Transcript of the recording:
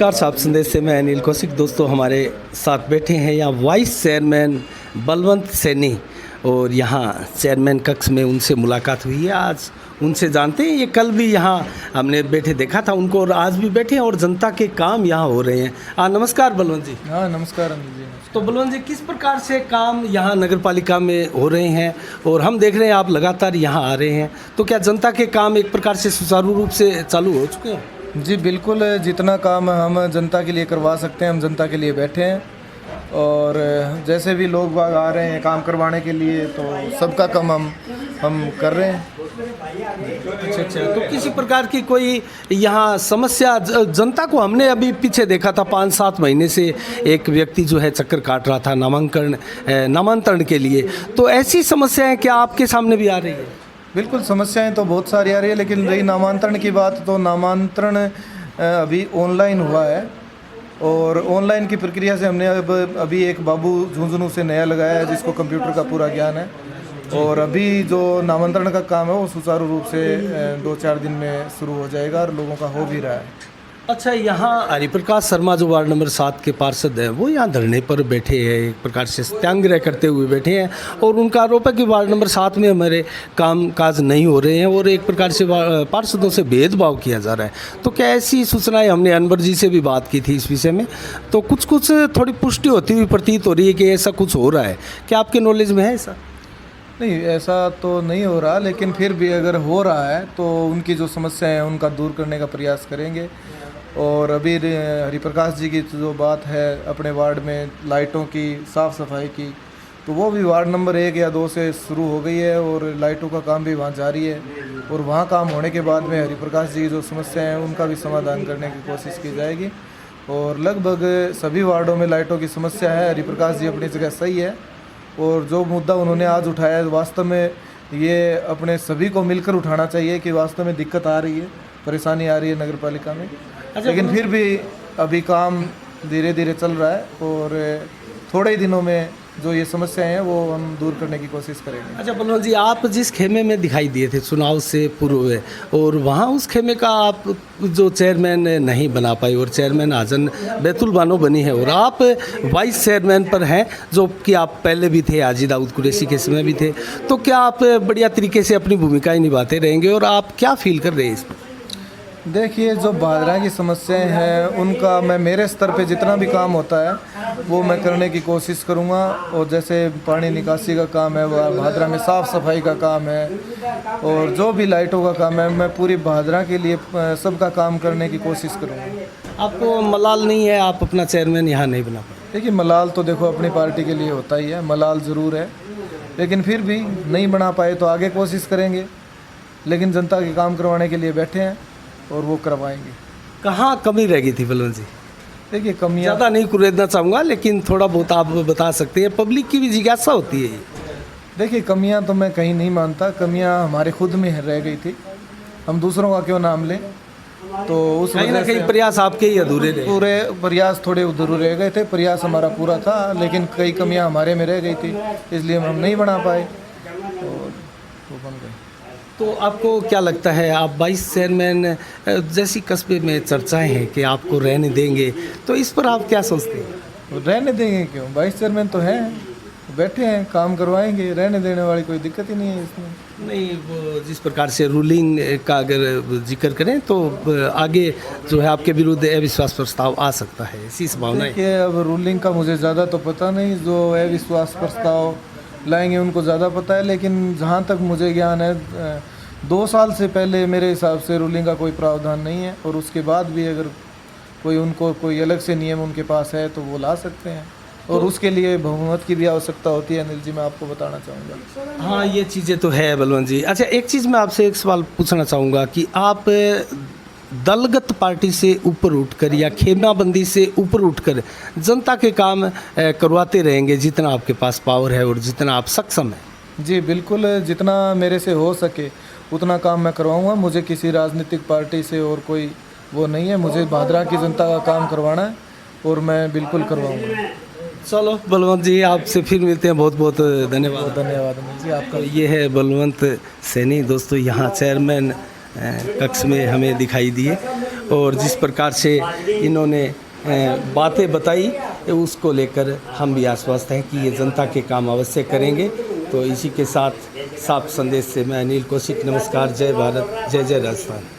नमस्कार, साहब संदेश से मैं अनिल कौशिक। दोस्तों, हमारे साथ बैठे हैं यहाँ वाइस चेयरमैन बलवंत सैनी और यहाँ चेयरमैन कक्ष में उनसे मुलाकात हुई है। आज उनसे जानते हैं, ये कल भी यहाँ हमने बैठे देखा था उनको और आज भी बैठे हैं और जनता के काम यहाँ हो रहे हैं। नमस्कार बलवंत जी। हाँ नमस्कार अनिल जी। तो बलवंत जी, किस प्रकार से काम यहाँ नगर पालिका में हो रहे हैं और हम देख रहे हैं आप लगातार यहाँ आ रहे हैं, तो क्या जनता के काम एक प्रकार से सुचारू रूप से चालू हो चुके हैं? जी बिल्कुल, जितना काम हम जनता के लिए करवा सकते हैं हम जनता के लिए बैठे हैं और जैसे भी लोग बाग आ रहे हैं काम करवाने के लिए तो सबका काम हम कर रहे हैं। अच्छा, तो किसी प्रकार की कोई यहाँ समस्या जनता को हमने अभी पीछे देखा था 5-7 महीने से एक व्यक्ति जो है चक्कर काट रहा था नामांतरण के लिए, तो ऐसी समस्याएं क्या आपके सामने भी आ रही है? बिल्कुल, समस्याएं तो बहुत सारी आ रही है, लेकिन रही नामांतरण की बात तो नामांतरण अभी ऑनलाइन हुआ है और ऑनलाइन की प्रक्रिया से हमने अभी एक बाबू झुंझुनू से नया लगाया है जिसको कंप्यूटर का पूरा ज्ञान है और अभी जो नामांतरण का काम है वो सुचारू रूप से 2-4 दिन में शुरू हो जाएगा और लोगों का हो भी रहा है। अच्छा, यहाँ हरिप्रकाश शर्मा जो वार्ड नंबर 7 के पार्षद हैं वो यहाँ धरने पर बैठे हैं, एक प्रकार से सत्याग्रह करते हुए बैठे हैं और उनका आरोप है कि वार्ड नंबर 7 में हमारे काम काज नहीं हो रहे हैं और एक प्रकार से पार्षदों से भेदभाव किया जा रहा है। तो क्या ऐसी सूचनाएं, हमने अनवर जी से भी बात की थी इस विषय में, तो कुछ थोड़ी पुष्टि होती हुई प्रतीत हो रही है कि ऐसा कुछ हो रहा है, क्या आपके नॉलेज में है ऐसा? नहीं, ऐसा तो नहीं हो रहा, लेकिन फिर भी अगर हो रहा है तो उनकी जो समस्याएं हैं उनका दूर करने का प्रयास करेंगे। और अभी हरिप्रकाश जी की जो बात है अपने वार्ड में लाइटों की साफ़ सफाई की, तो वो भी वार्ड नंबर 1 या 2 से शुरू हो गई है और लाइटों का काम भी वहाँ जारी है और वहाँ काम होने के बाद में हरिप्रकाश जी की जो समस्याएं हैं उनका भी समाधान करने की कोशिश की जाएगी। और लगभग सभी वार्डों में लाइटों की समस्या है। हरिप्रकाश जी अपनी जगह सही है और जो मुद्दा उन्होंने आज उठाया है वास्तव में ये अपने सभी को मिलकर उठाना चाहिए कि वास्तव में दिक्कत आ रही है, परेशानी आ रही है नगर पालिका में। लेकिन फिर भी अभी काम धीरे धीरे चल रहा है और थोड़े ही दिनों में जो ये समस्याएं हैं वो हम दूर करने की कोशिश करेंगे। अच्छा बलवंत जी, आप जिस खेमे में दिखाई दिए थे चुनाव से पूर्व और वहाँ उस खेमे का आप जो चेयरमैन नहीं बना पाई और चेयरमैन आजन बैतुल बानो बनी है और आप वाइस चेयरमैन पर हैं जो कि आप पहले भी थे, हाजी दाऊद कुरैशी के समय भी थे, तो क्या आप बढ़िया तरीके से अपनी भूमिकाएँ निभाते रहेंगे और आप क्या फील कर रहे हैं इस पर? देखिए, जो भादरा की समस्याएं हैं उनका मैं मेरे स्तर पे जितना भी काम होता है वो मैं करने की कोशिश करूँगा। और जैसे पानी निकासी का काम है, वह भादरा में साफ़ सफाई का काम है और जो भी लाइटों का काम है मैं पूरी भादरा के लिए सबका काम करने की कोशिश करूँगा। आपको मलाल नहीं है, आप अपना चेयरमैन यहाँ नहीं बना पाए? देखिए, मलाल तो देखो अपनी पार्टी के लिए होता ही है, मलाल ज़रूर है, लेकिन फिर भी नहीं बना पाए तो आगे कोशिश करेंगे। लेकिन जनता के काम करवाने के लिए बैठे हैं और वो करवाएंगे। कहाँ कमी रह गई थी बलवंत जी? देखिए, कमियाँ ज़्यादा नहीं कुरेदना चाहूँगा लेकिन थोड़ा बहुत आप बता सकते हैं, पब्लिक की भी जिज्ञासा होती है। देखिए, कमियाँ तो मैं कहीं नहीं मानता, कमियाँ हमारे खुद में रह गई थी, हम दूसरों का क्यों नाम लें। तो उस कहीं ना कहीं प्रयास आपके ही अधूरे रहे। पूरे प्रयास थोड़े अधूरे रह गए थे, प्रयास हमारा पूरा था लेकिन कई कमियाँ हमारे में रह गई थी, इसलिए हम नहीं बना पाए और वो बन गए। तो आपको क्या लगता है, आप वाइस चेयरमैन जैसी कस्बे में चर्चाएं हैं कि आपको रहने देंगे, तो इस पर आप क्या सोचते हैं? रहने देंगे क्यों, वाइस चेयरमैन तो हैं, बैठे हैं, काम करवाएंगे, रहने देने वाली कोई दिक्कत ही नहीं है इसमें। नहीं, वो जिस प्रकार से रूलिंग का अगर जिक्र करें तो आगे जो है आपके विरुद्ध अविश्वास प्रस्ताव आ सकता है, ऐसी संभावना है? देखिए, अब रूलिंग का मुझे ज़्यादा तो पता नहीं, जो अविश्वास प्रस्ताव लाएंगे उनको ज़्यादा पता है, लेकिन जहाँ तक मुझे ज्ञान है 2 साल से पहले मेरे हिसाब से रूलिंग का कोई प्रावधान नहीं है और उसके बाद भी अगर कोई अलग से नियम उनके पास है तो वो ला सकते हैं और उसके लिए बहुमत की भी आवश्यकता होती है। अनिल जी, मैं आपको बताना चाहूँगा। हाँ, ये चीज़ें तो है बलवंत जी। अच्छा, एक चीज़ मैं आपसे एक सवाल पूछना चाहूँगा कि आप दलगत पार्टी से ऊपर उठकर या खेमाबंदी से ऊपर उठकर जनता के काम करवाते रहेंगे जितना आपके पास पावर है और जितना आप सक्षम हैं? जी बिल्कुल, जितना मेरे से हो सके उतना काम मैं करवाऊँगा। मुझे किसी राजनीतिक पार्टी से और कोई वो नहीं है, मुझे भादरा की जनता का काम करवाना है और मैं बिल्कुल करवाऊँगा। चलो बलवंत जी, आपसे फिर मिलते हैं, बहुत बहुत धन्यवाद। धन्यवाद अनिल जी आपका। ये है बलवंत सैनी दोस्तों, यहाँ चेयरमैन कक्ष में हमें दिखाई दिए और जिस प्रकार से इन्होंने बातें बताई उसको लेकर हम भी आश्वस्त हैं कि ये जनता के काम अवश्य करेंगे। तो इसी के साथ साफ संदेश से मैं अनिल कौशिक, नमस्कार, जय भारत, जय जय राजस्थान।